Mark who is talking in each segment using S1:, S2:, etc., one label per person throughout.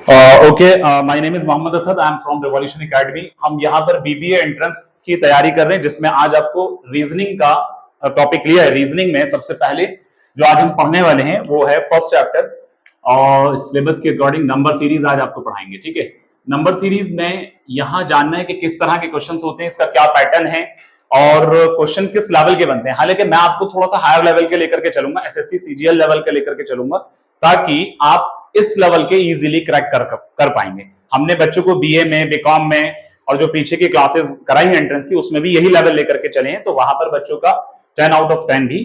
S1: Okay, my name is Mohammad Asad. I am from Revolution Academy. हम यहाँ पर बीबीए एंट्रेंस की तैयारी कर रहे हैं, जिसमें आज आपको रीजनिंग का टॉपिक लिया है। रीजनिंग में सबसे पहले जो आज हम पढ़ने वाले हैं वो है फर्स्ट चैप्टर, और सिलेबस के अकॉर्डिंग नंबर सीरीज आज आपको पढ़ाएंगे। ठीक है, नंबर सीरीज में यहाँ जानना है कि किस तरह के क्वेश्चंस होते हैं, इसका क्या पैटर्न है और क्वेश्चन किस लेवल के बनते हैं। हालांकि मैं आपको थोड़ा सा हायर लेवल के लेकर के चलूंगा, एसएससी सीजीएल लेवल के लेकर के चलूंगा, ताकि आप इस लेवल के इजीली क्रैक कर पाएंगे। हमने बच्चों को बीए में, बीकॉम में और जो पीछे की क्लासेस कराई हैं एंट्रेंस की, उसमें भी यही लेवल लेकर के चले हैं, तो वहां पर बच्चों का 10 आउट ऑफ 10 भी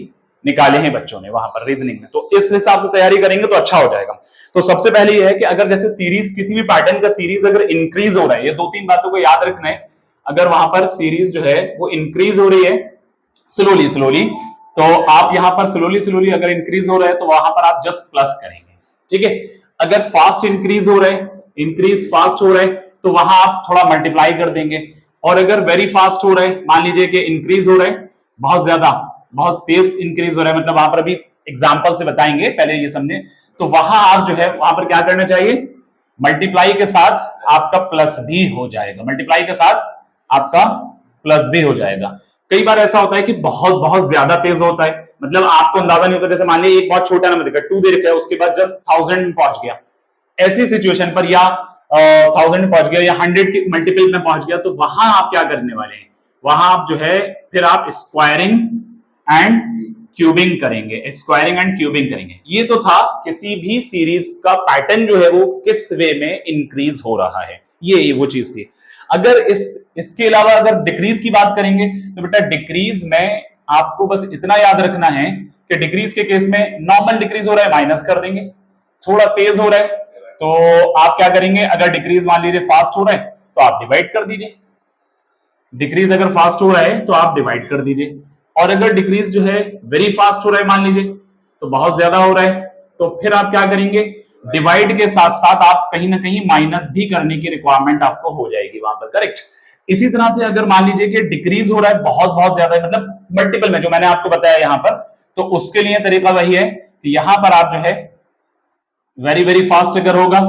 S1: निकाले हैं बच्चों ने वहां पर रीजनिंग में। तो इस हिसाब से तैयारी करेंगे तो अच्छा हो जाएगा। तो सबसे पहले यह है कि अगर जैसे सीरीज, किसी भी पैटर्न का सीरीज अगर इंक्रीज हो रहा है, ये दो तीन बातों को याद रखना है। अगर वहां पर सीरीज जो है वो इंक्रीज हो रही है स्लोली स्लोली, तो आप यहां पर स्लोली स्लोली अगर इंक्रीज हो रहा है तो वहां पर आप जस्ट प्लस करेंगे। ठीक है, अगर फास्ट इंक्रीज हो रहा है, इंक्रीज फास्ट हो रहा है, तो वहां आप थोड़ा मल्टीप्लाई कर देंगे। और अगर वेरी फास्ट हो रहा है, मान लीजिए कि इंक्रीज हो रहा है बहुत ज्यादा, बहुत तेज इंक्रीज हो रहा है, मतलब वहां पर अभी एग्जांपल से बताएंगे, पहले ये समझे, तो वहां आप जो है वहां पर क्या करना चाहिए, मल्टीप्लाई के साथ आपका प्लस भी हो जाएगा। मल्टीप्लाई के साथ आपका प्लस भी हो जाएगा। कई बार ऐसा होता है कि बहुत बहुत ज्यादा तेज होता है, मतलब आपको अंदाजा नहीं होता। जैसे मान लीजिए एक बहुत छोटा नंबर देखा, 2 दे रखा है, उसके बाद जस्ट 1000 में पहुंच गया, ऐसी सिचुएशन पर, या 1000 में पहुंच गया या 100 के मल्टीपल में पहुंच गया, तो वहां आप क्या करने वाले हैं, वहां आप जो है फिर आप स्क्वायरिंग एंड क्यूबिंग करेंगे। स्क्वायरिंग एंड क्यूबिंग करेंगे। ये तो था किसी भी सीरीज का पैटर्न जो है वो किस वे में इंक्रीज हो रहा है, ये वो चीज थी। अगर इसके अलावा अगर डिक्रीज की बात करेंगे तो बेटा डिक्रीज में आपको बस इतना याद रखना है कि डिक्रीज के केस में नॉर्मल डिक्रीज हो रहा है माइनस कर देंगे, थोड़ा तेज हो रहा है तो आप क्या करेंगे, अगर डिक्रीज मान लीजिए फास्ट हो रहा है तो आप डिवाइड कर दीजिए। डिक्रीज अगर फास्ट हो रहा है तो आप डिवाइड कर दीजिए, और अगर डिक्रीज जो है वेरी फास्ट हो रहा है मान लीजिए, तो बहुत ज्यादा हो रहा है, तो फिर आप क्या करेंगे, डिवाइड के साथ साथ आप कहीं ना कहीं माइनस भी करने की रिक्वायरमेंट आपको हो जाएगी वहां पर। करेक्ट। इसी तरह से अगर मान लीजिए कि डिक्रीज हो रहा है बहुत बहुत ज्यादा, मतलब मल्टीपल में, जो मैंने आपको बताया यहां पर, तो उसके लिए तरीका वही है कि यहां पर आप जो है वेरी वेरी फास्ट अगर होगा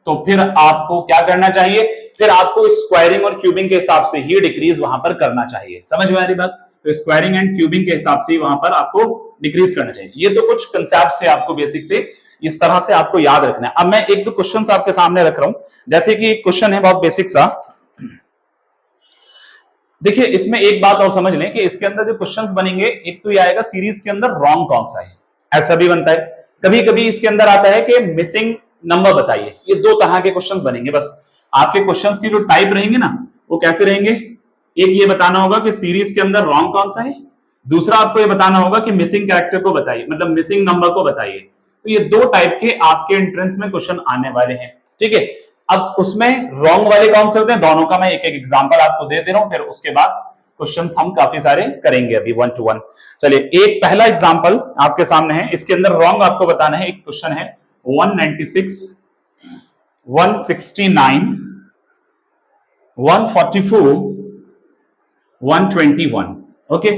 S1: तो फिर आपको क्या करना चाहिए, फिर आपको स्क्वायरिंग और क्यूबिंग के हिसाब से ही डिक्रीज वहां पर करना चाहिए। समझ में आ रही बात? तो स्क्वायरिंग एंड क्यूबिंग के हिसाब से वहां पर आपको डिक्रीज करना चाहिए। ये तो कुछ कंसेप्ट है आपको बेसिक से, इस तरह से आपको याद रखना है। अब मैं एक दो क्वेश्चंस आपके सामने रख रहा हूं, जैसे कि क्वेश्चन है बहुत बेसिक सा। देखिए, इसमें एक बात और समझ लें कि इसके अंदर जो क्वेश्चंस बनेंगे, एक तो ये आएगा सीरीज के अंदर रॉन्ग कौन सा है, ऐसा भी बनता है। कभी कभी इसके अंदर आता है कि मिसिंग नंबर बताइए। ये दो तरह के क्वेश्चंस बनेंगे। बस आपके क्वेश्चंस की जो टाइप रहेंगे ना, वो कैसे रहेंगे, एक ये बताना होगा कि सीरीज के अंदर रॉन्ग कौन सा है, दूसरा आपको ये बताना होगा कि मिसिंग कैरेक्टर को बताइए, मतलब मिसिंग नंबर को बताइए। तो ये दो टाइप के आपके एंट्रेंस में क्वेश्चन आने वाले हैं। ठीक है, अब उसमें रॉन्ग वाले कौन से होते हैं, दोनों का मैं एक एक एग्जांपल आपको दे रहा हूं, फिर उसके बाद क्वेश्चंस हम काफी सारे करेंगे अभी 1 to 1। चलिए, एक पहला एग्जांपल आपके सामने है, इसके अंदर रॉन्ग आपको बताना है। एक क्वेश्चन है 196, 169, 144, 121, ओके,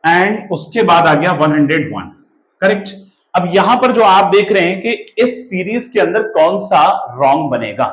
S1: एंड उसके बाद आ गया 101। करेक्ट। अब यहां पर जो आप देख रहे हैं कि इस सीरीज के अंदर कौन सा रॉन्ग बनेगा,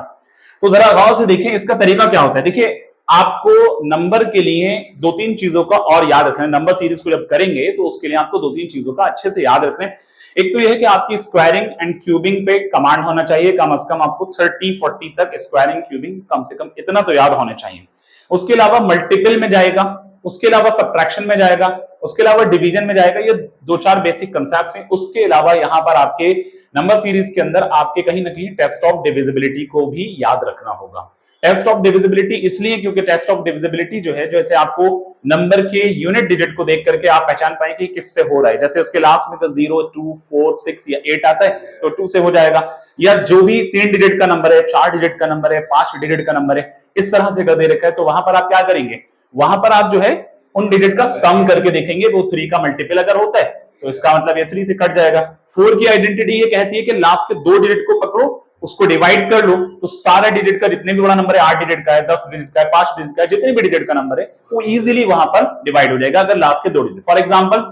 S1: तो जरा गौर से देखें इसका तरीका क्या होता है। देखिए, आपको नंबर के लिए दो तीन चीजों का और याद रखना है। नंबर सीरीज को जब करेंगे तो उसके लिए आपको दो तीन चीजों का अच्छे से याद रखना है। एक तो यह है कि आपकी स्क्वायरिंग एंड क्यूबिंग पे कमांड होना चाहिए, कम से कम आपको 30-40 तक स्क्वायरिंग क्यूबिंग कम से कम इतना तो याद होना चाहिए। उसके अलावा मल्टीपल में जाएगा, उसके अलावा सब्ट्रैक्शन में जाएगा, उसके अलावा डिवीजन में जाएगा। ये दो चार बेसिक कंसेप्ट्स हैं। उसके अलावा यहां पर आपके नंबर सीरीज के अंदर आपके कहीं ना कहीं टेस्ट ऑफ डिविजिबिलिटी को भी याद रखना होगा। टेस्ट ऑफ डिविजिबिलिटी इसलिए क्योंकि टेस्ट ऑफ डिविजिबिलिटी जो है, जैसे आपको नंबर के यूनिट डिजिट को देख करके आप पहचान पाएंगे कि किससे हो रहा है। जैसे उसके लास्ट में तो 0, 2, 4, 6 या 8 आता है तो 2 से हो जाएगा, या जो भी 3 डिजिट का नंबर है, 4 डिजिट का नंबर है, 5 डिजिट का नंबर है, इस तरह से कर दे रखा है, तो वहां पर आप क्या करेंगे, वहां पर आप जो है उन डिजिट का सम करके देखेंगे। वो 3 का मल्टीपल अगर होता है तो इसका मतलब ये 3 से कट जाएगा। 4 की आइडेंटिटी ये कहती है कि लास्ट के 2 डिजिट को पकड़ो, उसको डिवाइड कर लो, तो सारा डिजिट का, जितने भी बड़ा नंबर है, 8 डिजिट का है, 10 डिजिट का है, 5 डिजिट का है, जितने भी डिजिट का नंबर है वो इजीली वहां पर डिवाइड हो जाएगा अगर लास्ट के 2 डिजिट। फॉर एग्जांपल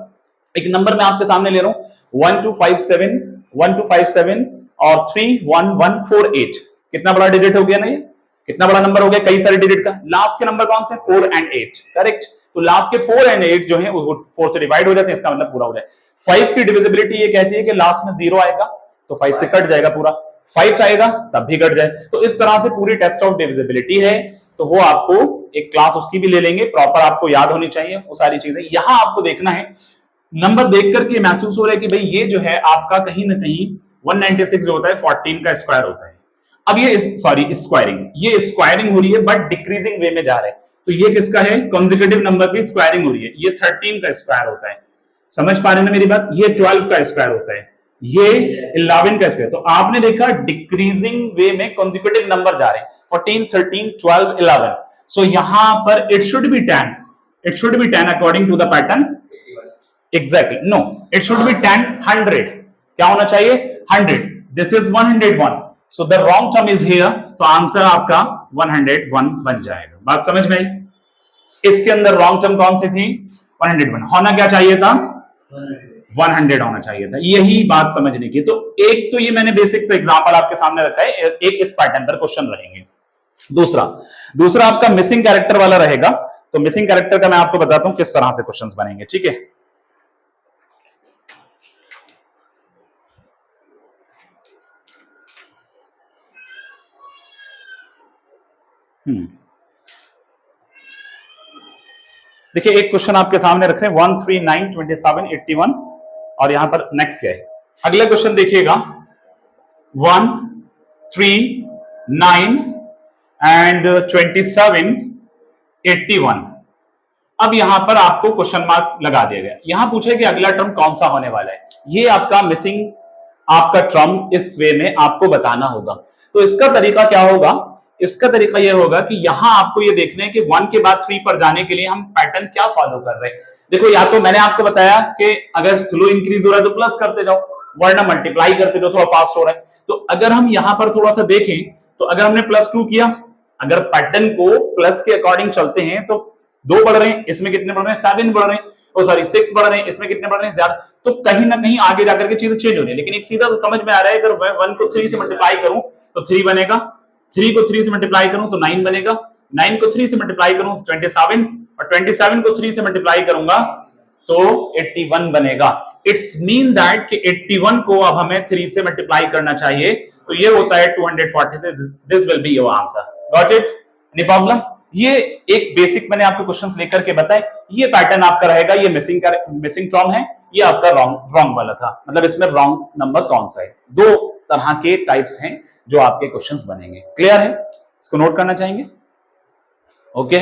S1: एक नंबर मैं आपके सामने ले रहा हूं 1257, 1257 और 31148 कितना बड़ा डिजिट हो गया ना, ये कितना बड़ा नंबर हो गया कई सारे डिजिट का। लास्ट के नंबर कौन से 4 and 8, करेक्ट। तो लास्ट के 4 and 8 जो है वो 4 से डिवाइड हो जाते हैं, इसका मतलब पूरा हो जाए। 5 की डिविजिबिलिटी ये कहती है कि लास्ट में 0 आएगा तो 5 से कट जाएगा पूरा, 5 आएगा तब भी कट जाए। तो इस तरह से पूरी टेस्ट ऑफ डिविजिबिलिटी है, तो वो आपको एक क्लास उसकी भी ले लेंगे, प्रॉपर आपको याद होनी चाहिए वो सारी चीजें। यहां आपको देखना है, नंबर देख करके महसूस हो रहा है कि भाई ये जो है आपका कहीं ना कहीं 196 जो होता है 14 का स्क्वायर होता है। अब ये सॉरी स्क्वायरिंग, ये स्क्वायरिंग हो रही है बट डिक्रीजिंग वे में जा रहा है, तो ये किसका है, कंसेक्यूटिव नंबर की स्क्वायरिंग हो रही है। ये 13 का स्क्वायर होता है, समझ पा रहे हैं ना मेरी बात। ये 12 का स्क्वायर होता है, ये 11 का स्क्वायर। तो आपने देखा डिक्रीजिंग वे में कंसेक्यूटिव नंबर जा रहे हैं, 14 13 12 11। सो यहां पर it should be 10, it should be 10 according to the pattern. Exactly no, it should be 10 100, क्या होना चाहिए 100, this is 101, so the wrong term is here, तो आंसर आपका 101 बन जाएगा। बात समझ में आई। इसके अंदर रॉन्ग टर्म कौन सी थी 101, होना क्या चाहिए था 100 होना चाहिए था, यही बात समझने की। तो एक तो ये मैंने बेसिक से एग्जांपल आपके सामने रखा है, एक इस पैटर्न पर क्वेश्चन रहेंगे। दूसरा आपका मिसिंग कैरेक्टर वाला रहेगा। तो मिसिंग कैरेक्टर का मैं आपको बताता हूं किस तरह से क्वेश्चंस बनेंगे, ठीक है। देखिए एक क्वेश्चन आपके सामने रखे 1 3 9 27 81, और यहां पर नेक्स्ट क्या है। अगला क्वेश्चन देखिएगा 1 3 9 एंड 27 81। अब यहां पर आपको क्वेश्चन मार्क लगा दिया गया, यहां पूछे कि अगला टर्म कौन सा होने वाला है। ये आपका मिसिंग आपका टर्म इस वे में आपको बताना होगा। तो इसका तरीका क्या होगा, इसका तरीका यह होगा कि यहां आपको ये देखना है कि 1 के बाद 3 पर जाने के लिए हम पैटर्न क्या फॉलो कर रहे हैं। देखो या तो मैंने आपको बताया कि अगर स्लो इंक्रीज हो रहा है तो प्लस करते जाओ, वरना मल्टीप्लाई करते जाओ, थोड़ा फास्ट हो रहा है। तो अगर हम यहां पर थोड़ा सा देखें, तो अगर हमने +2 किया, अगर पैटर्न को प्लस के अकॉर्डिंग चलते हैं तो 2 बढ़ रहे हैं, इसमें कितने बढ़ रहे हैं 7 बढ़ रहे हैं, ओ सॉरी 6 बढ़ रहे हैं, इसमें कितने बढ़ रहे हैं ज्यादा। तो कहीं ना कहीं आगे जाकर के चीजें चेंज हो रही है। लेकिन एक सीधा तो समझ में आ रहा है, अगर मैं 1 को 3 से मल्टीप्लाई करूं तो 3 बनेगा, 3 को 3 से मल्टीप्लाई करूं तो 9 बनेगा, 9 को 3 से मल्टीप्लाई करूं तो 27, और 27 को 3 से मल्टीप्लाई करूंगा तो 81 बनेगा। इट्स मीन दैट कि 81 को अब हमें 3 से मल्टीप्लाई करना चाहिए, तो ये होता है 240। This will be your answer. Got it, any problem. ये एक बेसिक मैंने आपको क्वेश्चंस लेकर के बताए, ये पैटर्न आपका रहेगा। ये मिसिंग टर्म है, ये आपका रॉन्ग वाला था, मतलब इसमें रॉन्ग नंबर कौन सा है। 2 तरह के टाइप्स हैं जो आपके क्वेश्चंस बनेंगे। क्लियर है, इसको नोट करना चाहेंगे। ओके,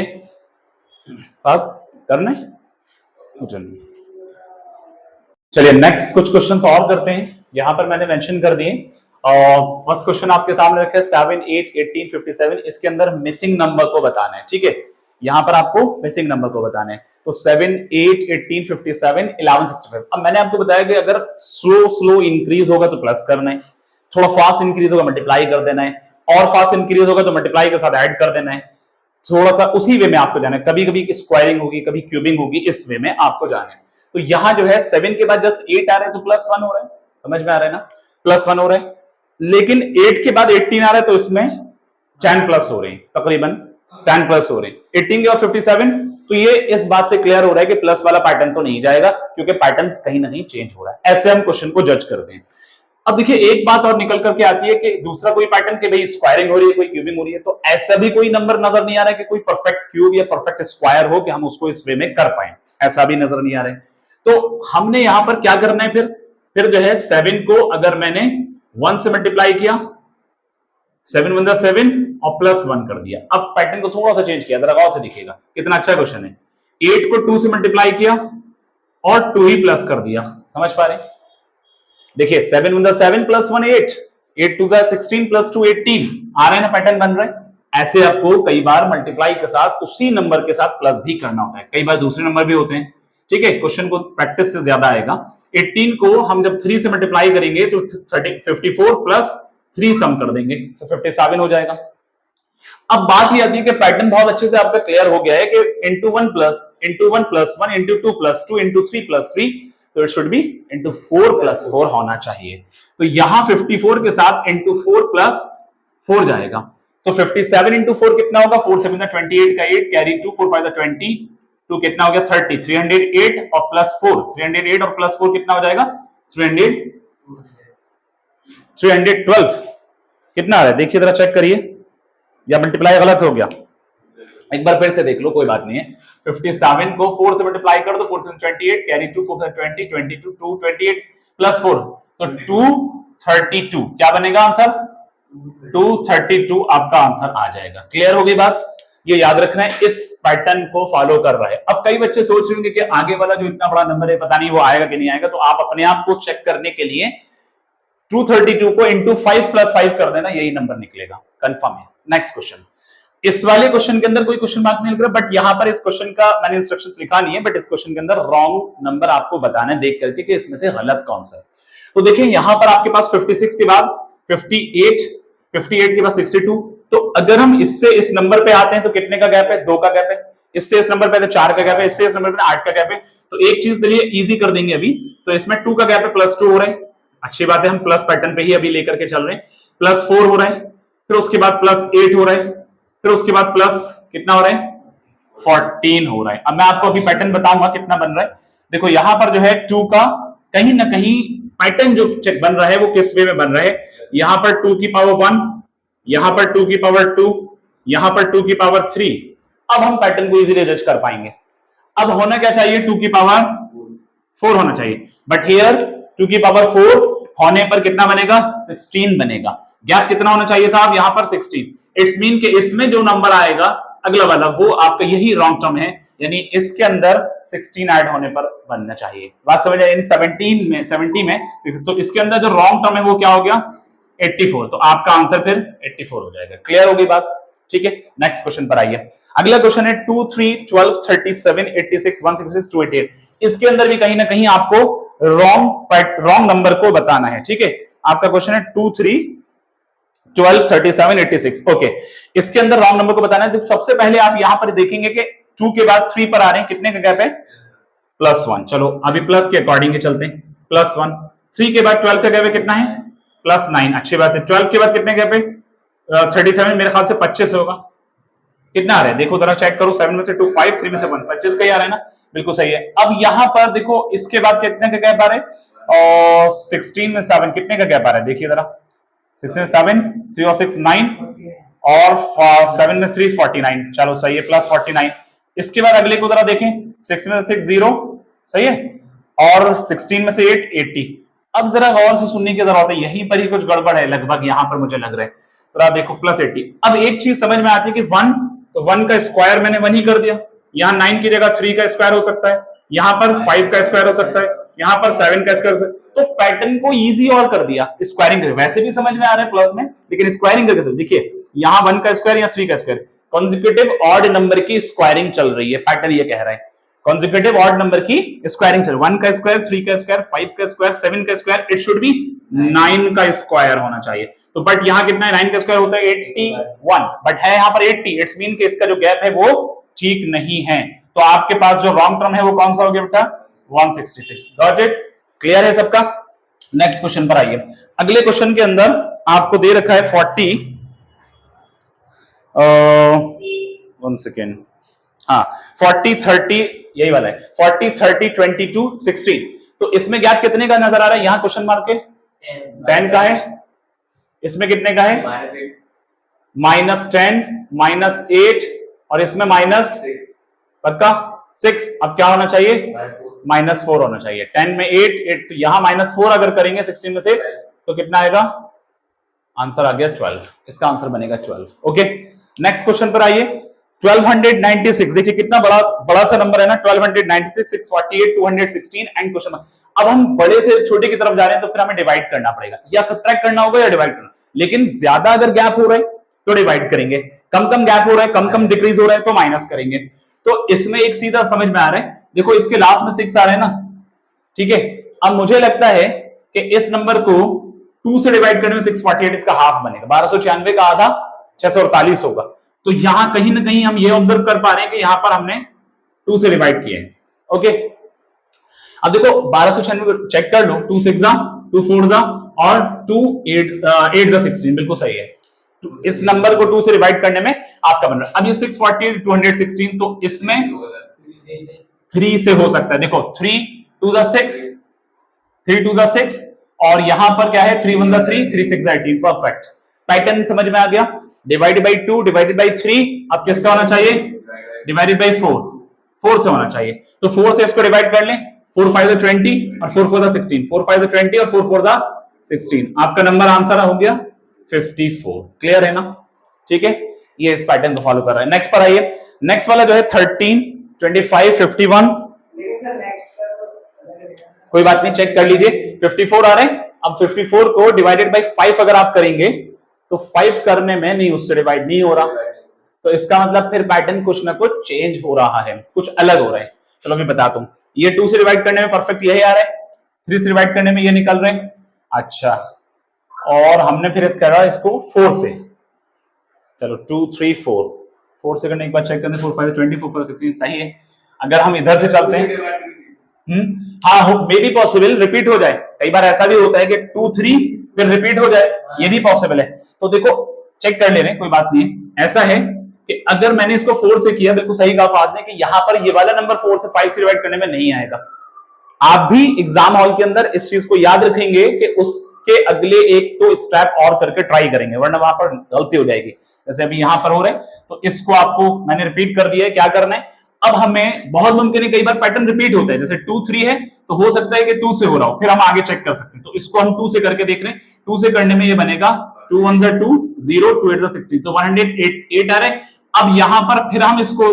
S1: अब करना है, चलिए नेक्स्ट कुछ क्वेश्चंस और करते हैं। यहां पर मैंने मेंशन कर दिए, और फर्स्ट क्वेश्चन आपके सामने रखे 7 8 18 57। इसके अंदर मिसिंग नंबर को बताना है, ठीक है। यहां पर आपको मिसिंग नंबर को बताना है। तो 7 8 18 57 11 65। अब मैंने आपको बताया कि अगर स्लो इंक्रीज होगा तो प्लस करना है, थोड़ा फास्ट इंक्रीज होगा मल्टीप्लाई कर देना है, और फास्ट इंक्रीज होगा तो मल्टीप्लाई के साथ ऐड कर देना है। थोड़ा सा उसी वे में आपको जाना है, कभी कभी स्क्वायरिंग होगी, कभी क्यूबिंग होगी, इस वे में आपको जाना है। तो यहां जो है 7 के बाद जस्ट 8 आ रहा है तो +1 हो रहा है, समझ में आ रहा है ना, +1 हो रहा है। लेकिन 8 के बाद 18 आ रहा है तो इसमें 10 प्लस हो रहे हैं, तकरीबन 10 प्लस हो रहे हैं। 18 के बाद 57, तो ये इस बात से क्लियर हो रहा है कि प्लस वाला पैटर्न तो नहीं जाएगा, क्योंकि पैटर्न कहीं ना कहीं चेंज हो रहा है। ऐसे हम क्वेश्चन को जज करते हैं। अब देखिए एक बात और निकल करके आती है कि दूसरा कोई पैटर्न के भाई स्क्वायरिंग हो रही है, कोई क्यूबिंग हो रही है, तो ऐसा भी कोई नंबर नजर नहीं आ रहा है कि कोई परफेक्ट क्यूब या परफेक्ट स्क्वायर हो कि हम उसको इस वे में कर पाए, ऐसा भी नजर नहीं आ रहा है। तो हमने यहां पर क्या करना है, फिर जो है 7 को अगर मैंने 1 से मल्टीप्लाई किया, 7 × 7 और +1 कर दिया। अब पैटर्न को थोड़ा सा चेंज किया, जरा गौर से देखिएगा, कितना अच्छा क्वेश्चन है। 8 को 2 से मल्टीप्लाई किया और 2 ही प्लस कर दिया, समझ पा रहे हैं। देखिए 7 × 7 +1 8, 8 2 16 +2 18, आ रहा है ना, पैटर्न बन रहा है। ऐसे आपको कई बार मल्टीप्लाई के साथ उसी नंबर के साथ प्लस भी करना होता है, कई बार दूसरे नंबर भी होते हैं, ठीक है। क्वेश्चन को प्रैक्टिस से ज्यादा आएगा। 18 को हम जब 3 से मल्टीप्लाई करेंगे तो 54 + 3 सम कर देंगे तो 57 हो जाएगा। अब बात ये आती है कि पैटर्न बहुत अच्छे से आपका क्लियर हो गया है कि *1 + 1 * 2 + 2 * 3 + 3 तो it should B into 4 plus 4 होना चाहिए। तो यहां 54 के साथ इंटू 4 प्लस 4 जाएगा, तो 57 इंटू 4 कितना होगा, 4 7 28 का 8 कैरी 2 4 5 20 2 कितना हो गया 30, 308 और प्लस 4, 308 और प्लस 4 कितना हो जाएगा 312 कितना आ रहा है, देखिए जरा चेक करिए, या मल्टीप्लाई गलत हो गया, एक बार फिर से देख लो, कोई बात नहीं है। 57 को 4 से मल्टीप्लाई कर दो, 4 से 28 कैरी 2 4 से 20 22 2 28 प्लस 4 तो 232 क्या बनेगा आंसर, 232 आपका आंसर आ जाएगा। क्लियर होगी बात, ये याद रखना है, इस पैटर्न को फॉलो कर रहा है। अब कई बच्चे सोच रहे होंगे कि आगे वाला जो इतना बड़ा नंबर है पता नहीं वो आएगा कि नहीं आएगा, तो आप अपने आप को चेक करने के लिए 232 को इंटू 5 प्लस 5 कर देना, यही नंबर निकलेगा, कंफर्म है। नेक्स्ट क्वेश्चन, इस वाले क्वेश्चन के अंदर कोई क्वेश्चन मार्क नहीं लग रहा, बट यहां पर इस क्वेश्चन का मैंने इंस्ट्रक्शंस लिखा नहीं है, बट इस क्वेश्चन के अंदर रॉन्ग नंबर आपको बताना है देख करके कि इसमें से गलत कौन सा है। तो देखिए यहां पर आपके पास 56 के बाद 58, 58 के बाद 62, तो अगर हम इससे इस नंबर पे आते हैं तो कितने का गैप है, 2 का गैप है, इससे इस नंबर पे तो 4 का गैप है, इससे इस नंबर पे 8 का गैप है। तो एक चीज चलिए इजी कर देंगे अभी, तो इसमें 2 का गैप है, प्लस 2 हो रहा है, अच्छी बात है, हम प्लस पैटर्न पे ही अभी लेकर के चल रहे हैं, प्लस 4 हो रहा है, फिर उसके बाद प्लस 8 हो रहा है, फिर उसके बाद प्लस कितना हो रहा है 14 हो रहा है। अब मैं आपको अभी पैटर्न बताऊंगा कितना बन रहा है। देखो यहां पर जो है 2 का कहीं ना कहीं पैटर्न जो चेक बन रहा है वो किस वे में बन रहा है, यहां पर 2 की पावर 1, यहां पर 2 की पावर 2, यहां पर 2 की पावर 3। अब हम पैटर्न को इजीली जज कर पाएंगे। अब होना क्या चाहिए, 2 की पावर 4 होना चाहिए, बट हियर 2 की पावर 4 होने पर कितना बनेगा 16 बनेगा। गैप कितना होना चाहिए था, अब यहां पर 16, इट्स मीन कि इसमें जो नंबर आएगा अगला वाला वो आपका यही रॉन्ग टर्म है, यानी इसके अंदर 16 ऐड होने पर बनना चाहिए। बात समझ आई, 70 में तो इसके अंदर जो रॉन्ग टर्म है वो क्या हो गया 84, तो आपका आंसर फिर 84 हो जाएगा। क्लियर होगी बात, ठीक है। नेक्स्ट क्वेश्चन पर आइए, अगला क्वेश्चन है 2 3 12 37 86 166 288। इसके अंदर भी कहीं ना कहीं आपको रॉन्ग नंबर को बताना है, ठीक है। आपका क्वेश्चन है 2 3 12 37 86, ओके। इसके अंदर रॉन्ग नंबर को बताना है, तो सबसे पहले आप यहां पर देखेंगे कि 2 के बाद 3 पर आ रहे हैं, कितने का गैप है प्लस 1। चलो अभी प्लस के अकॉर्डिंग चलते हैं, प्लस 1। 3 के बाद 12 का गैप है कितना है प्लस 9, अच्छी बात है। 12 के बाद कितने गैप है 37, मेरे ख्याल से 25 होगा, कितना आ रहा है देखो जरा चेक करो, 7 में से 2 5, 3 में से 1 25 का ही आ रहा है ना, बिल्कुल सही है। अब यहां पर देखो इसके बाद कितने का गैप आ रहा है और 16 में 7 कितने का गैप आ रहा है, देखिए जरा 6 में 7, 3 और 6 9 और 7 में 3 49, चलो सही है प्लस 49। इसके बाद अगले को जरा देखें, 6 में 6 0, सही है, और 16 में से 8 80। अब जरा गौर से सुनने की जरूरत है, यहीं पर ही कुछ गड़बड़ है लगभग, यहां पर मुझे लग रहा है। जरा देखो प्लस 80। अब एक चीज समझ में आती है कि 1, तो 1 का स्क्वायर मैंने 1 ही कर दिया, यहाँ 9 की जगह 3 का स्क्वायर हो सकता है, यहाँ पर 5 का स्क्वायर हो सकता है, यहाँ पर 7 का स्क्वायर हो सकता है। तो पैटर्न को इजी और कर दिया स्क्वायरिंग करके, वैसे भी समझ में आ रहा है प्लस में, लेकिन स्क्वायरिंग करके देखिए यहाँ 1 का स्क्वायर या 3 का स्क्वायर, कॉन्जिक्यूटिव ऑड नंबर की स्क्वायरिंग चल रही है, पैटर्न ये कह रहा है कॉन्जिक्यूटिव ऑड नंबर की स्क्वायरिंग चल, 1 का स्क्वायर 3 का स्क्वायर 5 का स्क्वायर 7 का स्क्वायर, इट शुड बी 9 का स्क्वायर होना चाहिए। तो बट यहाँ कितना है 9 का स्क्वायर होता है 81, बट है यहाँ पर 80, इट्स मीन कि इसका जो गैप है वो ठीक नहीं है। तो आपके पास जो रॉन्ग टर्म है वो कौन सा हो गया बेटा 166। गॉट इट, क्लियर है सबका। नेक्स्ट क्वेश्चन पर आइए, अगले क्वेश्चन के अंदर आपको दे रखा है 40 1 सेकेंड, हाँ 40 30 यही वाला है, 40 30 22 16। तो इसमें गैप कितने का नजर आ रहा है, यहां क्वेश्चन मार्क के 10 का है, इसमें कितने का है -10 -8 और इसमें माइनस पक्का 6। अब क्या होना चाहिए -4 होना चाहिए। 10 में 8 तो यहां -4 अगर करेंगे 16 में से तो कितना आएगा, आंसर आ गया 12, इसका आंसर बनेगा 12। ओके नेक्स्ट क्वेश्चन पर आइए, 1296, देखिए कितना बड़ा सा नंबर है ना, 1296 648 216 एंड क्वेश्चन। अब हम बड़े से छोटे की तरफ जा रहे हैं तो फिर हमें डिवाइड करना पड़ेगा, या सब्ट्रैक्ट करना होगा या डिवाइड करना, लेकिन ज्यादा अगर गैप हो रहा है तो डिवाइड करेंगे, कम गैप हो रहा है, कम डिक्रीज हो रहा है तो माइनस करेंगे। तो इसमें एक सीधा समझ में आ रहा है, देखो इसके लास्ट में 6 आ रहे हैं ना, ठीक है। अब मुझे लगता है कि इस नंबर को 2 से डिवाइड करने में 648 इसका हाफ बनेगा, 1296 का आधा 648 होगा। तो यहां कहीं ना कहीं हम ये ऑब्जर्व कर पा रहे हैं कि यहां पर हमने 2 से डिवाइड किया है। ओके अब देखो 1296 चेक कर लो, 2 6 जा 2 4 जा और 2 8 जा 16, बिल्कुल सही है। इस नंबर को 2 से डिवाइड करने में आपका बन रहा है। अब ये 640 216, तो इसमें 3 से हो सकता है। देखो 3 2 जा 6 3 2 जा 6 और यहां पर क्या है 3 1 जा 3 3 6 जा 18, परफेक्ट। पैटर्न समझ में आ गया। डिवाइडेड बाई 2 डिवाइडेड बाई 3 अब किससे होना चाहिए, डिवाइडेड बाई 4 से होना चाहिए। तो 4 से इसको डिवाइड कर लें, 4 5 20 और 4 4 16, 4 5 20 और 4 4 16, आपका नंबर आंसर हो गया 54। क्लियर है ना? ठीक है, ये इस पैटर्न को फॉलो कर रहा है। नेक्स्ट पर आइए, नेक्स्ट वाला जो है 13 25 51, कोई बात नहीं, चेक कर लीजिए। 54 आ रहे हैं। अब 54 को डिवाइडेड बाई 5 अगर आप करेंगे तो 5 करने में नहीं, उससे डिवाइड नहीं हो रहा, तो इसका मतलब फिर पैटर्न कुछ ना कुछ चेंज हो रहा है, कुछ अलग हो रहा है। चलो मैं बताता हूं। ये 2 से डिवाइड करने में परफेक्ट यही आ रहा है, 3 से डिवाइड करने में ये निकल रहे हैं। अच्छा, और हमने फिर करा इसको 4 से। चलो 2 3 4 से करने एक बार चेक करते हैं। 4 5 20 4 5 16 सही है। अगर हम इधर से चलते हैं, हाँ मे बी पॉसिबल रिपीट हो जाए। कई बार ऐसा भी होता है कि 2 3 फिर रिपीट हो जाए, ये भी पॉसिबल है। तो देखो चेक कर ले रहे हैं, कोई बात नहीं है। ऐसा है कि अगर मैंने इसको 4 से किया, बिल्कुल सही कहा फाद ने कि यहां पर ये वाला नंबर 4 से 5 से डिवाइड करने में नहीं आएगा। आप भी एग्जाम हॉल के अंदर इस चीज को याद रखेंगे कि उसके अगले एक तो स्टेप और करके ट्राई करेंगे, वरना वहां पर गलती हो जाएगी। जैसे अभी यहां पर हो रहे हैं, तो इसको आपको मैंने रिपीट कर दिया है, क्या करना है। अब हमें बहुत मुमकिन है कई बार पैटर्न रिपीट होता है, जैसे 2 3 है तो हो सकता है कि 2 से हो रहा हो, फिर हम आगे चेक कर सकते हैं। तो इसको हम 2 से करके देख रहे हैं। 2 से करने में ये बनेगा 2 1 2 0 2 8 16, तो 108 आ रहे हैं। अब यहां पर फिर हम इसको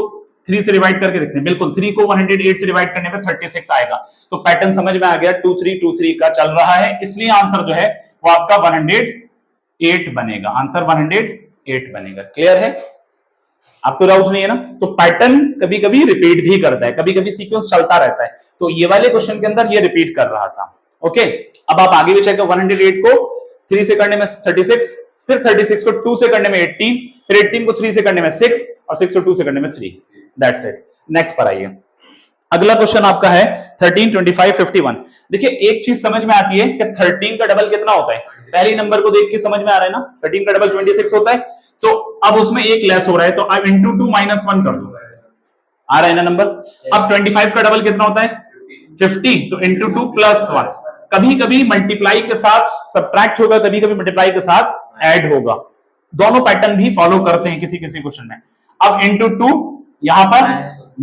S1: 3 से डिवाइड करके देखते हैं। बिल्कुल 3 को 108 से डिवाइड करने में 36 आएगा। तो पैटर्न समझ में आ गया, 2 3 का चल रहा है, इसलिए आंसर जो है वो आपका 108 बनेगा। आंसर 108 बनेगा। क्लियर है? आपको डाउट नहीं है ना? तो पैटर्न कभी कभी रिपीट भी करता है, कभी कभी सीक्वेंस चलता रहता है। तो ये वाले क्वेश्चन के अंदर ये रिपीट कर रहा था। ओके, अब आप आगे भी चेक करो। 108 को 3 से करने में 36, फिर 36 को 2 से करने में 18, फिर 18 को 3 से करने में 6 और 6 को 2 से करने में 3। That's it. नेक्स्ट पर आइए। अगला क्वेश्चन आपका है 13 25 51। देखिए एक चीज समझ में आती है कि 13 का डबल कितना होता है। पहले नंबर को देख के समझ में आ रहा है ना, 13 का डबल 26 होता है। तो अब उसमें एक लेस हो रहा है, तो अब इंटू 2 -1 कर दो, आ रहा है ना नंबर। अब 25 का डबल कितना होता है 50, तो इंटू 2 +1। कभी कभी मल्टीप्लाई के साथ सब्ट्रैक्ट होगा, कभी कभी मल्टीप्लाई के साथ ऐड होगा। दोनों पैटर्न भी फॉलो करते हैं किसी किसी क्वेश्चन में। अब इंटू 2 यहां पर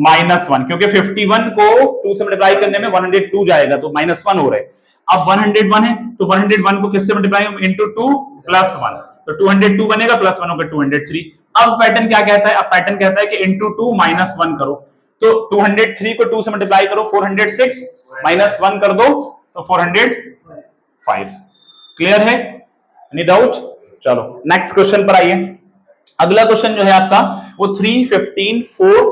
S1: -1, क्योंकि 51 को 2 से मल्टीप्लाई करने में 102 जाएगा, तो -1 हो रहे। अब 101 है, तो 101 को किससे मल्टीप्लाई, इंटू 2 +1, तो 202 बनेगा, +1 होगा 203। अब पैटर्न क्या कहता है, अब पैटर्न कहता है कि इंटू 2 -1 करो। तो 203 को 2 से मल्टीप्लाई करो, 406 -1 कर दो तो 405। क्लियर है? Any doubt? चलो नेक्स्ट क्वेश्चन पर आइए। अगला क्वेश्चन जो है आपका वो 3 15 4।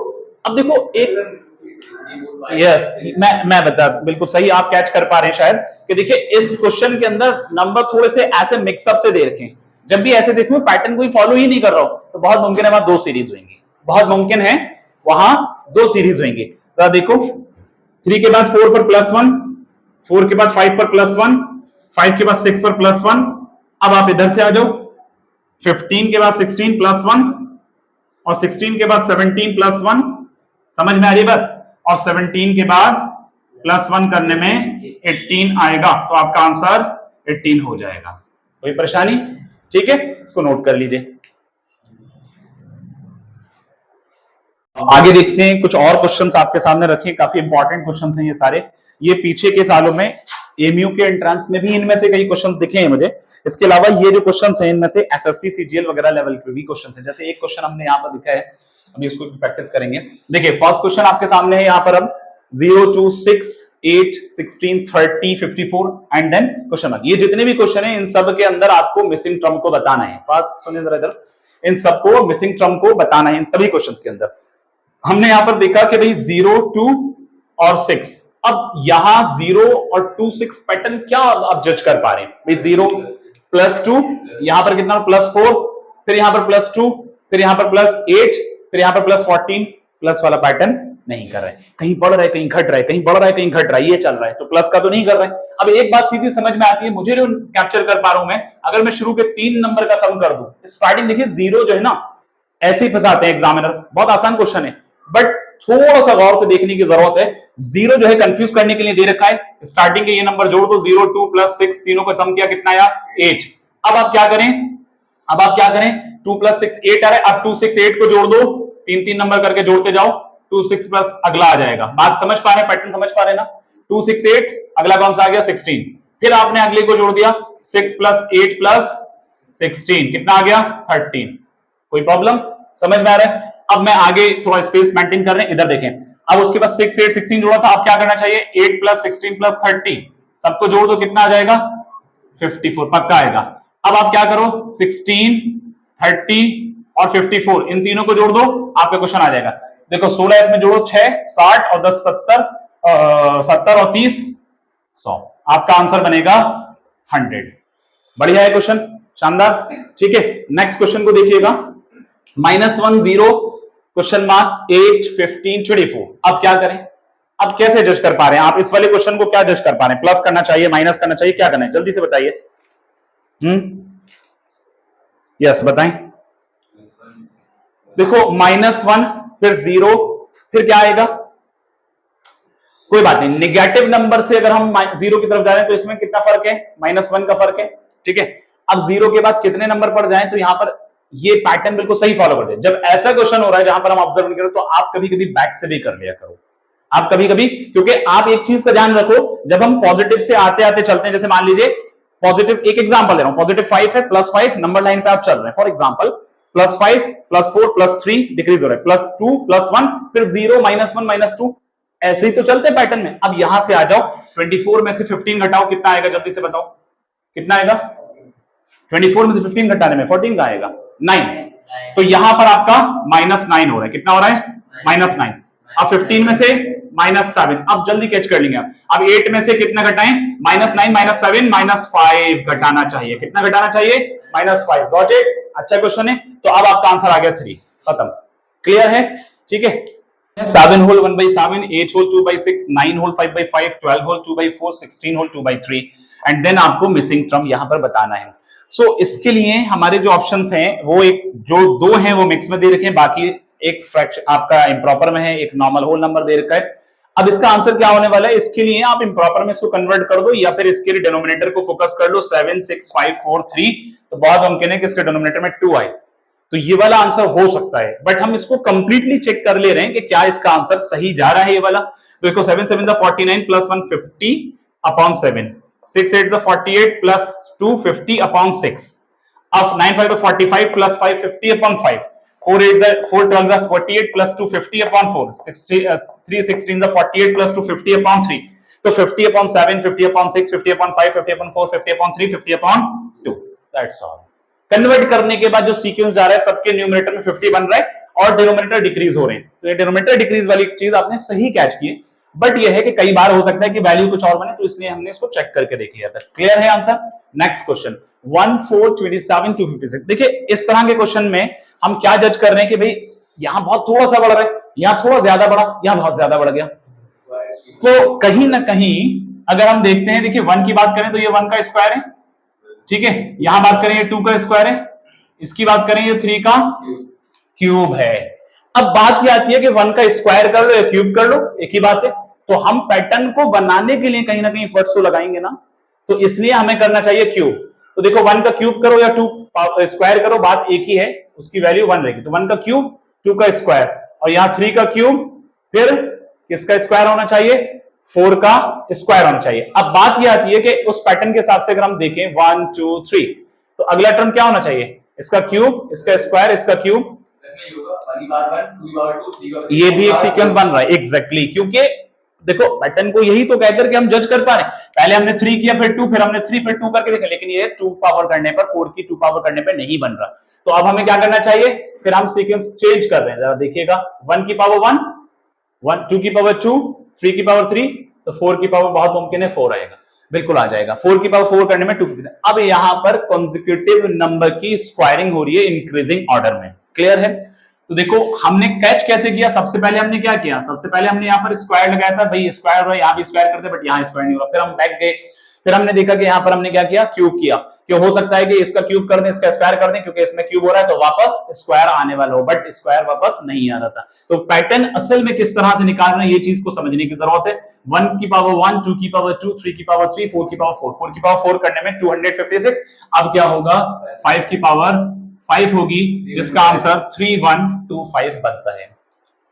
S1: अब देखो एक यस मैं बता, बिल्कुल सही आप कैच कर पा रहे हैं शायद, कि देखिए इस क्वेश्चन के अंदर नंबर थोड़े से ऐसे मिक्सअप से दे रखे हैं। जब भी ऐसे देखो पैटर्न कोई फॉलो ही नहीं कर रहा हो, तो बहुत मुमकिन है वहां 2 सीरीज होंगी, बहुत मुमकिन है वहां 2 सीरीज होंगी। जरा देखो 3 के बाद 4 पर +1, 4 के बाद 5 पर +1, 5 के बाद 6 पर +1। अब आप इधर से आ जाओ, 15 के बाद 16 +1 और 16 के बाद 17 +1। समझ में आ रही बात? और 17 के बाद +1 करने में 18 आएगा, तो आपका आंसर 18 हो जाएगा। कोई परेशानी? ठीक है, इसको नोट कर लीजिए। आगे देखते हैं, कुछ और क्वेश्चंस आपके सामने रखे, काफी इंपॉर्टेंट क्वेश्चंस हैं ये सारे। ये पीछे के सालों में एमयू के एंट्रेंस में भी इनमें से कई क्वेश्चंस दिखे हैं मुझे। इसके अलावा ये जो क्वेश्चंस हैं इनमें से एसएससी सीजीएल वगैरह लेवल के भी क्वेश्चंस हैं। जैसे एक क्वेश्चन हमने यहाँ पर दिखा है, अभी इसको प्रैक्टिस करेंगे। देखिए फर्स्ट क्वेश्चन आपके सामने है यहाँ पर, अब 0 2 6 8 16 30 54 एंड देन क्वेश्चन मार्क। ये जितने भी क्वेश्चन है इन सब के अंदर आपको मिसिंग टर्म को बताना है। बात सुनिए जरा इधर, इन सबको मिसिंग टर्म को बताना है इन सभी क्वेश्चंस के अंदर। हमने यहां पर देखा कि भाई 0 2 और 6। अब यहां 0 और 2 6 पैटर्न क्या आप जज कर पा रहे हैं भाई? 0 +2, यहां पर कितना +4, फिर यहां पर +2, फिर यहां पर +8, फिर यहां पर +14 प्लस वाला पैटर्न नहीं कर रहे, कहीं बढ़ रहा है कहीं घट रहा है, कहीं बढ़ रहा है कहीं घट रहा है, ये चल रहा है, तो प्लस का तो नहीं कर रहा है। अब एक बात सीधी समझ में आती है मुझे, जो कैप्चर कर पा रहा हूं मैं, अगर मैं शुरू के 3 नंबर का सम कर दूं, स्टार्टिंग देखिए जीरो जो है ना, ऐसे ही फंसाते हैं एग्जामिनर, बहुत आसान क्वेश्चन है, बट थोड़ा सा गौर से देखने की जरूरत है। जीरो जो है कंफ्यूज करने के लिए दे रखा है, स्टार्टिंग के ये नंबर जोड़ दो, 0 2 प्लस 6, तीनों का सम किया कितना आया 8। अब आप क्या करें, 2 प्लस 6 8 आ रहा है, अब 2 6 8 को जोड़ दो, 3 3 नंबर करके जोड़ते जाओ, 2 6 प्लस अगला आ जाएगा। बात समझ पा रहे हैं, पैटर्न समझ पा रहे हैं ना, 2 6 8 अगला कौन सा आ गया 16, फिर आपने अगले को जोड़ दिया 6 प्लस 8 प्लस 16 कितना आ गया 13। कोई प्रॉब्लम समझ में आ रहा है? अब मैं आगे थोड़ा स्पेस मेंटेन कर रहे हैं, इधर देखें, अब उसके बाद 6 8 16 जोड़ा था, अब क्या करना चाहिए 8 प्लस 16 प्लस 30 सबको जोड़ दो, कितना आ जाएगा 54 पक्का आएगा। अब आप क्या करो 16 30 और 54 इन तीनों को जोड़ दो, आपका क्वेश्चन आ जाएगा। देखो 16 इसमें जोड़ो 6 60 और 10 70 70 और 30 100, आपका आंसर बनेगा 100। बढ़िया है क्वेश्चन, शानदार। ठीक है, नेक्स्ट क्वेश्चन को देखिएगा, -1 0 क्वेश्चन मार्क 8 15 24। अब क्या करें, अब कैसे जज कर पा रहे हैं आप इस वाले क्वेश्चन को, क्या जज कर पा रहे हैं, प्लस करना चाहिए माइनस करना चाहिए, क्या करना है जल्दी से बताइए। यस बताएं। देखो -1 फिर 0 फिर क्या आएगा, कोई बात नहीं, निगेटिव नंबर से अगर हम 0 की तरफ जा रहे हैं तो इसमें कितना फर्क है -1 का फर्क है। ठीक है, अब 0 के बाद कितने नंबर पड़ जाएं, तो यहां पर ये पैटर्न बिल्कुल सही फॉलो करते हैं। जब ऐसा क्वेश्चन हो रहा है जहां पर हम ऑब्जर्व नहीं करें, तो आप कभी कभी बैक से भी कर लिया करो, आप कभी कभी, क्योंकि आप एक चीज का ध्यान रखो, जब हम पॉजिटिव से आते आते चलते हैं, जैसे मान लीजिए पॉजिटिव, एक एग्जांपल दे रहा हूं, पॉजिटिव 5 है, +5 नंबर लाइन पे आप चल रहे हैं, फॉर एग्जांपल +5 +4 +3 डिक्रीज हो रहा है, +2 +1 फिर 0 -1 -2, ऐसे ही तो चलते हैं पैटर्न में। अब यहां से आ जाओ, 24 में से 15 घटाओ, कितना आएगा जल्दी से बताओ, कितना आएगा 24 में से 15 घटाने में 14 का आएगा 9, तो यहां पर आपका -9 हो रहा है, कितना हो रहा है -9। अब 15 में से -7, अब जल्दी कैच कर लेंगे आप। अब 8 में से कितना घटाएं, -9 -7 -5 घटाना चाहिए, कितना घटाना चाहिए -5। गॉट इट, अच्छा क्वेश्चन है। तो अब आपका आंसर आ गया 3, खत्म, क्लियर है। ठीक है, 7 whole 1/7, 8 whole 2/6, 9 whole 5/5, 12 whole 2/4, 16 whole 2/3 and then आपको मिसिंग टर्म यहां पर बताना है। सो इसके लिए हमारे जो ऑप्शंस हैं वो एक जो 2 हैं वो मिक्स में दे रखे हैं, बाकी एक फ्रैक्शन आपका इम्प्रॉपर में है, एक नॉर्मल होल नंबर दे रखा है। अब इसका आंसर क्या होने वाला है, इसके लिए आप इम्प्रॉपर में इसको कन्वर्ट कर दो, या फिर इसके लिए डिनोमिनेटर को फोकस कर लो, 7 6 5 4 3, तो बहुत मुमकिन है कि इसके डिनोमिनेटर में 2 आए, तो ये वाला आंसर हो सकता है। बट हम इसको कंप्लीटली चेक कर ले रहे हैं कि क्या इसका आंसर सही जा रहा है ये वाला। तो देखो 7 7 49 प्लस 1 50 अपॉन 7, 6 8 48 प्लस 2 50 अपॉन 6, अब 9 5 45 plus 5 50 upon 5, 4 8 4 12 48 plus 2 50 upon 4, 3 16 48 plus 2 50 upon 3, तो 50 upon 7 50 upon 6 50 upon 5 50 upon 4 50 upon 3 50 upon 2, that's all. Convert करने के बाद जो सीक्वेंस जा रहा है, सबके न्यूमरेटर में 50 बन रहा है और डिनोमिनेटर डिक्रीज हो रहे हैं, तो ये डिनोमिनेटर डिक्रीज वाली चीज आपने सही कैच की है। बट ये है कि कई बार हो सकता है कि वैल्यू कुछ और बने, तो इसलिए हमने इसको चेक करके देख लिया था। क्लियर है आंसर। Next question 1 4 27 256। देखिए इस तरह के क्वेश्चन में हम क्या जज कर रहे हैं कि भाई यहां बहुत थोड़ा सा बढ़ रहा है, यहां थोड़ा ज्यादा बढ़ा, यहां बहुत ज्यादा बढ़ गया, तो कहीं ना कहीं अगर हम देखते हैं, देखिए 1 की बात करें तो ये 1 का स्क्वायर है, ठीक है, यहां बात करें ये 2 का स्क्वायर है, इसकी बात करें ये 3 का क्यूब है। अब बात यह आती है कि 1 का स्क्वायर कर लो या क्यूब कर लो, एक ही बात है। तो हम पैटर्न को बनाने के लिए कहीं ना कहीं एफर्ट्स तो लगाएंगे ना, तो इसलिए हमें करना चाहिए क्यूब। तो देखो 1 का क्यूब करो या 2 स्क्वायर करो, बात एक ही है, उसकी वैल्यू 1 रहेगी। तो 1 का क्यूब 2 का स्क्वायर, और यहां 3 का क्यूब, फिर किसका स्क्वायर होना चाहिए 4 का स्क्वायर होना चाहिए। अब बात यह आती है कि उस पैटर्न के हिसाब से अगर हम देखें 1 2 3, तो अगला टर्म क्या होना चाहिए, इसका क्यूब, इसका स्क्वायर, इसका क्यूब, ये भी एक सीक्वेंस बन रहा है एग्जैक्टली, क्योंकि देखो पैटर्न को यही तो कहकर के हम जज कर पा रहे हैं। पहले हमने 3 किया, फिर 2, फिर हमने 3, फिर 2 करके देखा, लेकिन ये 2 पावर करने पर, 4 की 2 पावर करने पर नहीं बन रहा। तो अब हमें क्या करना चाहिए, फिर हम सीक्वेंस चेंज कर रहे हैं, जरा देखिएगा, 1 की पावर 1, 2 की पावर 2, 3 की पावर 3, तो 4 की पावर बहुत मुमकिन है 4 आएगा, बिल्कुल आ जाएगा। 4 की पावर 4 करने में 2। अब यहां पर कॉन्जिक्यूटिव नंबर की स्क्वायरिंग हो रही है इंक्रीजिंग ऑर्डर में, क्लियर है। तो देखो हमने कैच कैसे किया, सबसे पहले हमने क्या किया, सबसे पहले हमने यहाँ पर स्क्वायर लगाया था, भाई स्क्वायर हो यहाँ भी स्क्वायर करते, बट यहाँ स्क्वायर नहीं हुआ। फिर हम बैक गए, फिर हमने देखा कि यहाँ पर हमने क्या किया, क्यूब किया। क्यों हो सकता है कि इसका क्यूब कर दें, इसका स्क्वायर कर दें, क्योंकि इसमें क्यूब हो रहा है तो वापस स्क्वायर आने वाला हो, बट स्क्वायर वापस नहीं आ रहा था। तो पैटर्न असल में किस तरह से निकालना है, ये चीज को समझने की जरूरत है। 1 की पावर 1, 2 की पावर 2, 3 की पावर 3, 4 की पावर 4, 4 की पावर 4 करने में 256। अब क्या होगा, 5 की पावर 5 होगी, जिसका आंसर 3125 बनता है।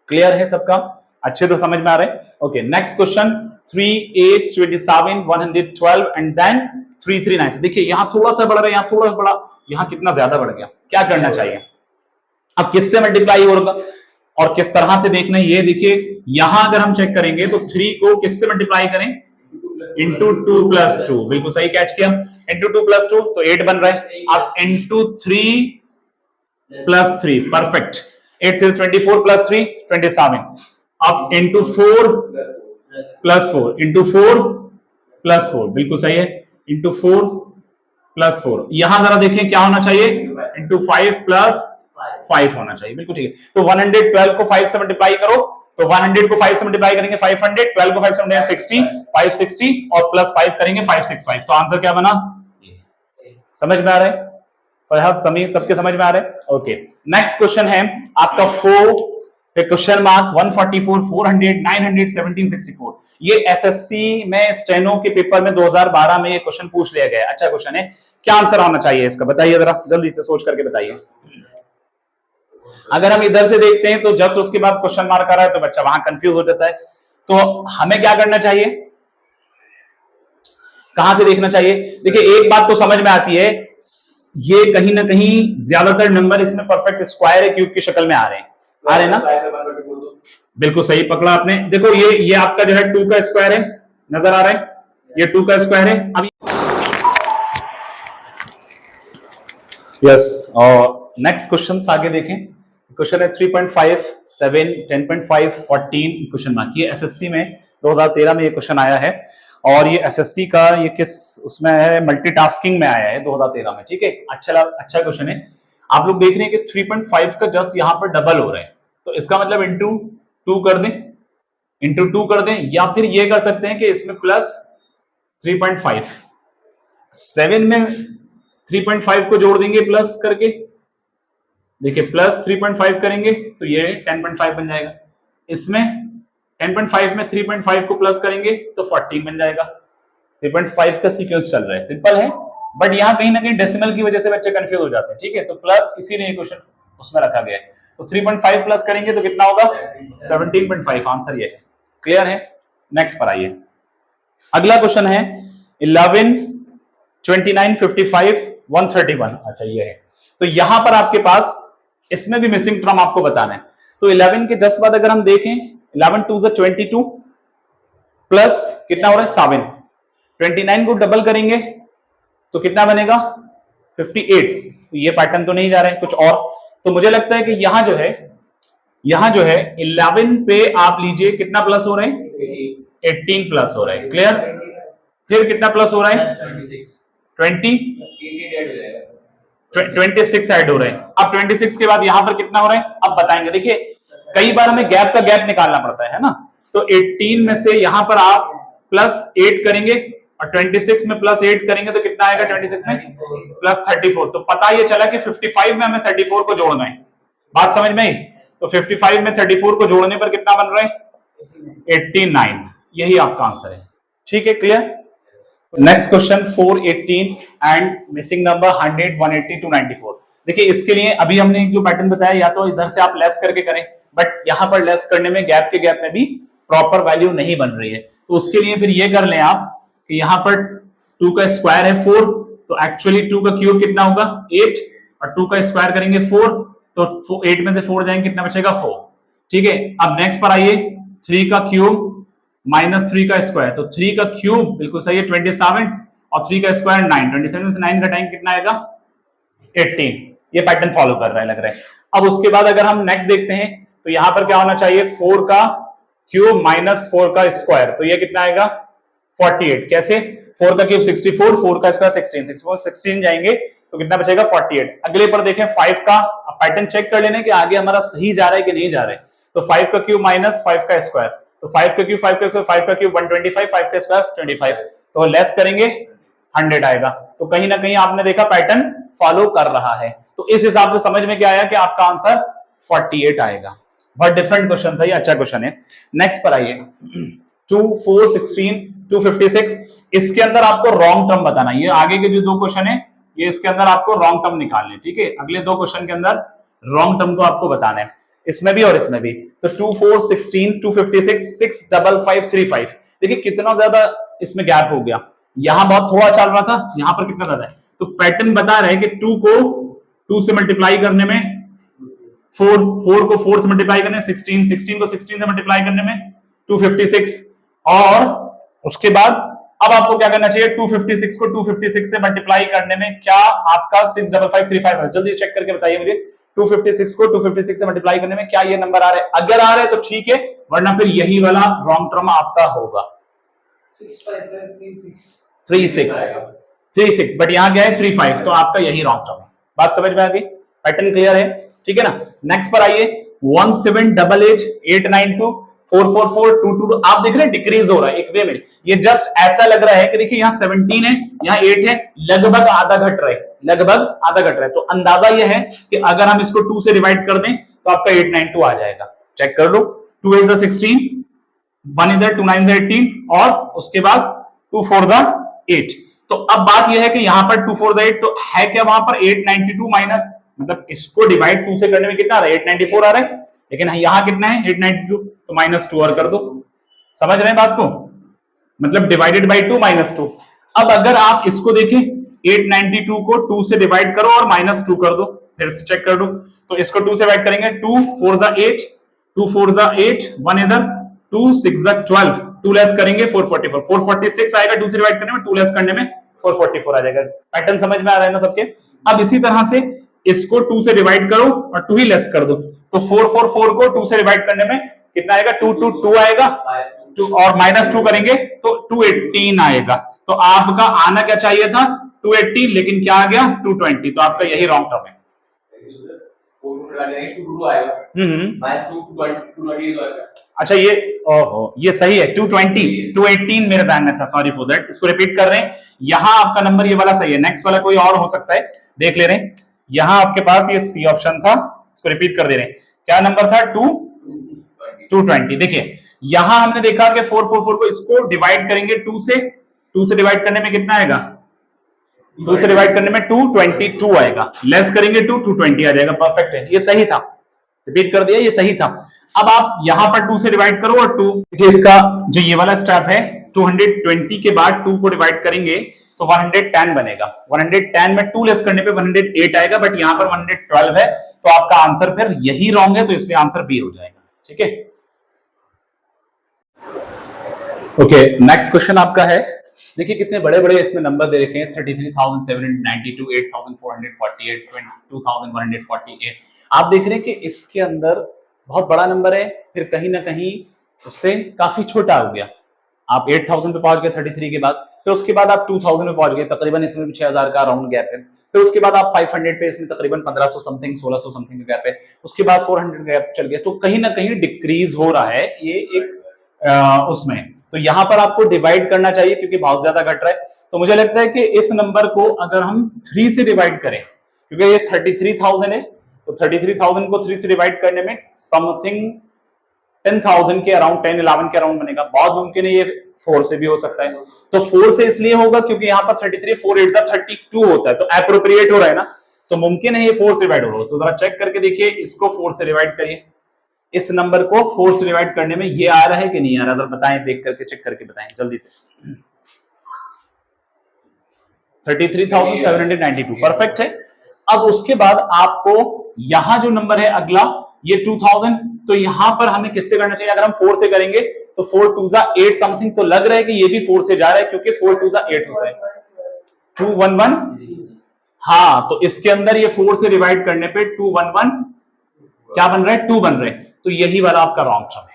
S1: क्लियर है सबका, अच्छे तो समझ में आ रहे हैं। Okay, next question 3, 8, 27, 112 and then 339। देखिए यहां थोड़ा सा बढ़ रहा है, यहां थोड़ा बड़ा, यहां कितना ज्यादा बढ़ गया, क्या करना चाहिए, अब किससे मल्टीप्लाई होगा और किस तरह से देखना है ये देखिए। यहां अगर हम चेक करेंगे तो 3 को किससे मल्टीप्लाई करें, इंटू 2 प्लस 2, बिल्कुल सही कैच किया, इंटू 2 प्लस 2 तो 8 बन रहा है। अब इंटू 3 प्लस 3, परफेक्ट, 8 से 24 प्लस 3 27। अब इंटू 4 प्लस 4, इंटू 4 प्लस 4, बिल्कुल सही है, इंटू 4 प्लस 4। यहां जरा देखें क्या होना चाहिए, इंटू 5 प्लस 5 होना चाहिए, बिल्कुल ठीक है। तो 112 को 5 से मल्टीप्लाई करो, तो 100 को 5 से मल्टीप्लाई करेंगे 500, 12 को 5 से मल्टीप्लाई 60, 560 और प्लस 5 करेंगे 565। तो आंसर क्या बना, समझ में आ रहा है, सबके समझ में आ रहा है। ओके, नेक्स्ट क्वेश्चन है आपका 4 क्वेश्चन मार्क 144, 400, 900, 1764। ये एसएससी में स्टेनो के पेपर में 2012 में ये क्वेश्चन पूछ लिया गया है। अच्छा क्वेश्चन है, क्या आंसर होना चाहिए इसका, बताइए जरा जल्दी से सोच करके बताइए। अगर हम इधर से देखते हैं तो जस्ट उसके बाद क्वेश्चन मार्क आ रहा है तो बच्चा वहां कंफ्यूज हो जाता है। तो हमें क्या करना चाहिए, कहां से देखना चाहिए। देखिए एक बात तो समझ में आती है, ये कहीं ना कहीं ज्यादातर नंबर इसमें परफेक्ट स्क्वायर है, क्यूब की शक्ल में आ रहे हैं ना, बिल्कुल सही पकड़ा आपने। देखो ये आपका जो है 2 का स्क्वायर है, नजर आ रहा है, ये 2 का स्क्वायर है। अभी यस, और नेक्स्ट क्वेश्चन आगे देखें। क्वेश्चन है 3.5, 7, 10.5, 14 क्वेश्चन मार्क। ये एसएससी में 2013 में ये क्वेश्चन आया है, और ये एसएससी का ये किस उसमें है, मल्टीटास्किंग में आया है 2013 में, ठीक है। अच्छा क्वेश्चन है। आप लोग देख रहे हैं कि 3.5 का जस्ट यहां पर डबल हो रहा है, तो इसका मतलब इंटू 2 कर दें, इंटू 2 कर दें, या फिर ये कर सकते हैं कि इसमें प्लस 3.5, 7 में 3.5 को जोड़ देंगे प्लस करके, देखिए प्लस 3.5 करेंगे तो ये 10.5 बन जाएगा। इसमें 10.5 में 3.5 को प्लस करेंगे तो 14 बन जाएगा। 3.5 का सीक्वेंस चल रहा है, सिंपल है, बट यहाँ कहीं ना कहीं डेसिमल की वजह से बच्चे कंफ्यूज हो जाते हैं, ठीक है। तो प्लस इसीलिए क्वेश्चन उसमें रखा गया है। तो 3.5 प्लस करेंगे तो कितना होगा, 17.5, आंसर ये है। क्लियर है, नेक्स्ट पर आइए। अगला क्वेश्चन है 11, 29, 55, 131। अच्छा ये है, तो यहां पर आपके पास इसमें भी मिसिंग टर्म आपको बताना है। तो 11 के जस्ट बाद अगर हम देखें, 11 2 22 प्लस कितना हो रहा है 7, 29 को डबल करेंगे तो कितना बनेगा 58। तो ये पैटर्न तो नहीं जा रहा है, कुछ और। तो मुझे लगता है कि यहां जो है 11 पे आप लीजिए कितना प्लस हो रहा है, 18 प्लस हो रहा है। क्लियर, फिर कितना प्लस हो रहा है, 26 ऐड हो रहे हैं। अब 26 के बाद यहां पर कितना हो रहा है, अब बताएंगे। देखिए कई बार हमें गैप का गैप निकालना पड़ता है ना, तो 18 में से यहां पर आप प्लस 8 करेंगे और 26 में प्लस 8 करेंगे तो कितना आएगा, 26 में प्लस 34। तो पता ये चला कि 55 में हमें 34 को जोड़ना है, बात समझ में आई। तो 55 में 34 को जोड़ने पर कितना बन रहा है, 89। यही आपका आंसर है, ठीक है, clear. Next question 418 and missing number 100, 180, 294। देखिए इसके लिए अभी हमने जो पैटर्न बताया, या तो इधर से आप लेस करके करें, बट यहां पर लेस करने में गैप के गैप में भी प्रॉपर वैल्यू नहीं बन रही है। तो उसके लिए फिर ये कर लें आप कि यहां पर 2 का स्क्वायर है 4, तो एक्चुअली 2 का क्यूब कितना होगा 8, और 2 का स्क्वायर करेंगे 4, तो 8 में से 4 जाएंगे कितना बचेगा 4, ठीक है। अब नेक्स्ट पर आइए, 3 का क्यूब माइनस 3 का स्क्वायर, तो 3 का क्यूब बिल्कुल सही है 27, और 3 का स्क्वायर 9, 27 में से 9 घटाएंगे कितना आएगा 18। ये पैटर्न फॉलो कर रहा है लग रहा है। अब उसके बाद अगर हम नेक्स्ट देखते हैं तो यहां पर क्या होना चाहिए, 4 का क्यूब माइनस 4 का स्क्वायर, तो ये कितना आएगा 48। कैसे, 4 का क्यूब 64, 4 का स्क्वायर 16, 16 जाएंगे तो कितना बचेगा 48। अगले पर देखें 5 का पैटर्न चेक कर लेने कि आगे हमारा सही जा रहा है कि नहीं जा रहा है। तो 5 का क्यूब माइनस 5 का स्क्वायर, तो 5 का क्यूब 5 का स्क्वायर, 5 का क्यूब 125, 5 का स्क्वायर 25, तो लेस करेंगे 100 आएगा। तो कहीं ना कहीं आपने देखा पैटर्न फॉलो कर रहा है। तो इस हिसाब से समझ में क्या आया कि आपका आंसर 48 आएगा। बहुत डिफरेंट क्वेश्चन था ये, अच्छा क्वेश्चन है। नेक्स्ट पर आइए 2, 4, 16, 256। इसके अंदर आपको रॉन्ग टर्म बताना। ये आगे के जो दो क्वेश्चन है ये इसके अंदर आपको रॉन्ग टर्म निकालने, ठीक है। अगले दो क्वेश्चन के अंदर रॉन्ग टर्म को आपको बताना है, इसमें भी और इसमें भी। तो 2, 4, 16, 256, 6, 5, 5, 3, 5। देखिए कितना ज्यादा इसमें गैप हो गया। यहां बहुत थोड़ा चल रहा था, यहां पर कितना ज्यादा है। तो पैटर्न बता रहे हैं कि 2 को 2 से मल्टीप्लाई करने में 4 को 4 से मल्टीप्लाई करने में 16 को 16 से मल्टीप्लाई करने में 256, और उसके बाद अब आपको क्या करना चाहिए, 256 को 256 से मल्टीप्लाई करने में क्या आपका 65535 है। जल्दी चेक करके बताइए मुझे 256 को 256 से मल्टीप्लाई करने में क्या ये नंबर आ रहा है। अगर आ रहा है तो ठीक है, वरना फिर यही वाला रॉन्ग टर्म आपका होगा 36, बट यहां क्या है 35, तो आपका यही रॉन्ग टर्म है। बात समझ में आ गई, पैटर्न क्लियर है, ठीक है ना। नेक्स्ट पर आइए 1788889244422। आप देख रहे हैं डिक्रीज हो रहा है एक वे में। ये जस्ट ऐसा लग रहा है कि देखिए यहाँ 17 है, यहाँ 8 है, लगभग आधा घट रहा है, लगभग आधा घट रहा है। तो अंदाजा ये है कि अगर हम इसको 2 से डिवाइड कर दें तो आपका 892 आ जाएगा। चेक कर लो, 2 8 16, 1 इधर, 2 9 18, और उसके बाद 2 4 8। तो अब बात यह है कि यहां पर 2 4 8 तो है क्या वहां पर 892 माइनस, मतलब इसको डिवाइड 2 से करने में कितना आ रहा है 894 आ रहा है, लेकिन यहां कितना है 892, तो -2 और कर दो। समझ रहे हैं बात को, मतलब डिवाइडेड बाई 2 -2। अब अगर आप इसको देखें 892 को 2 से डिवाइड करो और -2 कर दो, फिर से चेक कर दो। तो इसको 2 से डिवाइड करेंगे, 2 4 8, 2 4 8, 1 इधर, 2 6 12, 2 लेस करेंगे 444, 446 आएगा 2 से डिवाइड करने में, 2 लेस करने में 444 आ जाएगा। पैटर्न समझ में आ रहा है ना सबके। अब इसी तरह से इसको 2 से डिवाइड करो और 2 ही लेस कर दो, तो 444 को 2 से डिवाइड करने में कितना आएगा 2 2 2 आएगा, 2 और -2 करेंगे तो 218 आएगा। तो आपका आना क्या चाहिए था 280, लेकिन क्या आ गया 220, तो आपका यही रॉन्ग टर्म है। अच्छा ये सही है 220, 218 मेरे ध्यान में था, सॉरी फॉर दैट। इसको रिपीट कर रहे हैं, यहां आपका नंबर ये वाला सही है, नेक्स्ट वाला कोई और हो सकता है, देख ले रहे हैं। यहां आपके पास ये सी ऑप्शन था, इसको रिपीट कर दे रहे हैं। क्या नंबर था 220। देखिए यहां हमने देखा कि 444 को इसको डिवाइड करेंगे 2 से डिवाइड करने में कितना आएगा, 2 से डिवाइड करने में 222 आएगा, लेस करेंगे 220 आ जाएगा। परफेक्ट है, ये सही था, रिपीट कर दिया, ये सही था। अब आप यहां पर 2 से डिवाइड करो और 2, इसका जो ये वाला स्टेप है 220 के बाद 2 को डिवाइड करेंगे तो 110 बनेगा। 110 में 2 लेस करने पे 108 आएगा, बट यहां पर 112 है, तो आपका आंसर फिर यही रॉन्ग है, तो इसलिए आंसर बी हो जाएगा। ठीक है, ओके। नेक्स्ट क्वेश्चन आपका है, देखिए कितने बड़े बड़े इसमें नंबर दे रखे हैं, 33,792, 8,448, 22,148। आप देख रहे हैं कि इसके अंदर बहुत बड़ा नंबर है, फिर कहीं ना कहीं उससे काफी छोटा हो गया। आप 8,000 पे पहुंच गए 33 के बाद, फिर उसके बाद आप 2,000 पे पहुंच गए, तकरीबन इसमें भी 6,000 का राउंड गैप है। फिर उसके बाद आप 500 पे, इसमें तकरीबन 1500 समथिंग 1600 समथिंग का गैप है। उसके बाद 400 गैप चल गया, तो कहीं ना कहीं डिक्रीज हो रहा है ये एक उसमें। तो यहां पर आपको डिवाइड करना चाहिए क्योंकि बहुत ज्यादा घट रहा है। तो मुझे लगता है कि इस नंबर को अगर हम 3 से डिवाइड करें, क्योंकि ये 33,000 है, तो 33,000 को 3 से डिवाइड करने में समथिंग 10,000 के अराउंड, 10-11 के अराउंड बनेगा। बहुत मुमकिन है ये 4 से भी हो सकता है। तो 4 से इसलिए होगा क्योंकि यहाँ पर 33, 4 8 32 होता है, तो एप्रोप्रिएट हो रहा है ना, तो मुमकिन है ये 4 से डिवाइड हो रहा है। तो जरा चेक करके देखिए, इसको 4 से डिवाइड करिए, इस नंबर को 4 से डिवाइड करने में ये आ रहा है कि नहीं आ रहा, जरा बताएं, देख करके चेक करके बताएं जल्दी से। 33,792 परफेक्ट है। अब उसके बाद आपको यहां जो नंबर है अगला ये 2,000, तो यहां पर हमें किससे करना चाहिए, अगर हम 4 से करेंगे तो 4 2 8 समथिंग, तो लग रहा है कि ये भी 4 से जा रहा है क्योंकि 4 2 8 होता है, 211। हाँ, तो इसके अंदर ये 4 से डिवाइड करने पे 211 क्या बन रहा है, 2 बन रहे हैं, तो यही वाला आपका रॉन्ग टर्म है।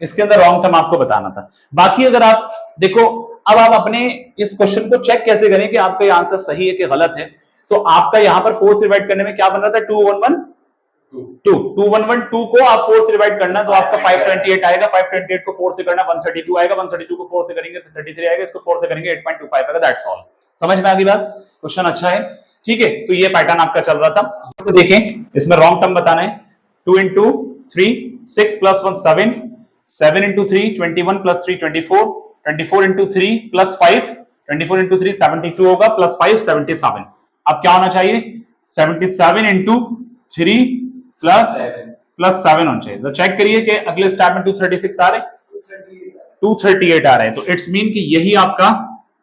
S1: इसके अंदर रॉन्ग टर्म आपको बताना था। बाकी अगर आप देखो, अब आप अपने इस क्वेश्चन को चेक कैसे करें कि आपका ये आंसर सही है कि गलत है। तो आपका यहां पर 4 से डिवाइड करने में क्या बन रहा था, 2 को आप 4 से डिवाइड करना तो आपका 528 आएगा, 528 को 4 से करना 132 आएगा, 132 को 4 से करेंगे तो 33 आएगा, इसको 4 से करेंगे 8.25 आएगा। That's all. समझ में आ गई बात? क्वेश्चन अच्छा है, ठीक है। तो ये पैटर्न आपका चल रहा था। तो देखें इसमें रॉन्ग टर्म बताना है। 2 into 3 6 plus 1 7, 7 into 3 21 plus 3 24, 24 into 3 plus 5, 24 into 3 72 होगा, प्लस 5 77। अब क्या होना चाहिए, 77 into 3 प्लस 7 होना चाहिए। तो चेक करिए कि अगले स्टेप में 236 आ रहे, 238 आ रहे हैं, तो इट्स मीन कि यही आपका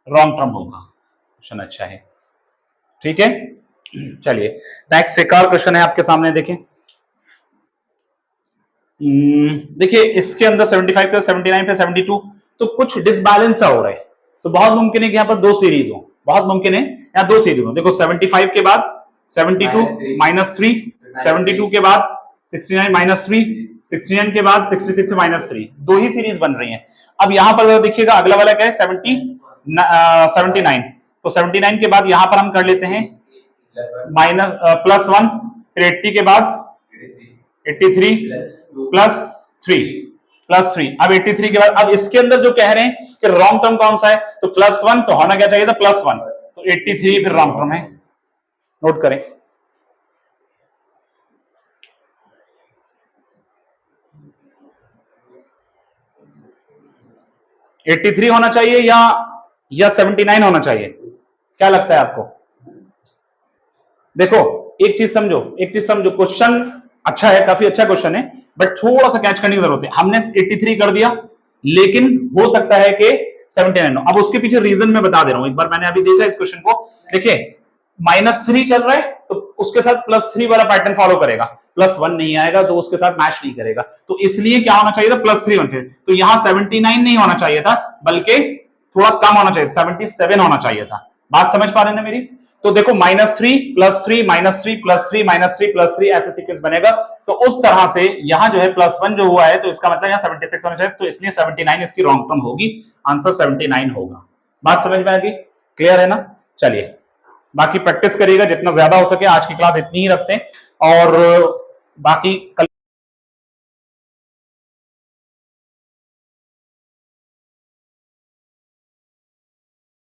S1: रॉन्ग टर्म होगा। क्वेश्चन अच्छा है, ठीक है। चलिए नेक्स्ट एक और क्वेश्चन है आपके सामने, देखें। देखिए इसके अंदर 75 पे 79 पे 72 तो कुछ डिसबैलेंस हो रहा है, तो बहुत मुमकिन है कि यहाँ पर दो सीरीज हो, बहुत मुमकिन है यहाँ दो सीरीज हो। देखो 75 के बाद 72 -3, 72 के बाद 69 -3, 69 के बाद 66 से -3, दो ही सीरीज बन रही हैं। अब यहां पर देखिएगा अगला वाला क्या है, 79, तो 79 के बाद यहां पर हम कर लेते हैं +1, फिर 80 के बाद 83 +3। अब 83 के बाद अब इसके अंदर जो कह रहे हैं कि रॉन्ग टर्म कौन सा है, तो +1, तो होना क्या चाहिए था +1, तो 83 फिर रॉन्ग टर्म है, नोट करें। $83 होना चाहिए या 79 होना चाहिए, क्या लगता है आपको? देखो एक चीज समझो, क्वेश्चन अच्छा है, काफी अच्छा क्वेश्चन है, बट थोड़ा सा कैच करने की जरूरत है। हमने 83 कर दिया, लेकिन हो सकता है कि 79 हो। अब उसके पीछे रीजन मैं बता दे रहा हूं, एक बार मैंने अभी देखा इस क्वेश्चन को, देखिए -3 चल रहा है तो उसके साथ +3 वाला पैटर्न फॉलो करेगा, +1 नहीं आएगा तो उसके साथ मैच नहीं करेगा, तो इसलिए क्या होना चाहिए था, +3 होना चाहिए। तो यहां 79 नहीं होना चाहिए था, बल्कि थोड़ा कम होना चाहिए, 77 होना चाहिए था। बात समझ पा रहे हैं ना मेरी? तो देखो -3 +3 -3 +3 -3 +3 ऐसे सीक्वेंस बनेगा। तो उस तरह से यहां जो है +1 जो हुआ है, तो इसका मतलब यहां 76 होना चाहिए, तो इसलिए 79 इसकी रॉन्ग टर्म होगी, आंसर 79 होगा। बात समझ में आ गई? क्लियर है ना? चलिए बाकी प्रैक्टिस करिएगा जितना ज्यादा हो सके। आज की क्लास इतनी ही रखते हैं और बाकी कल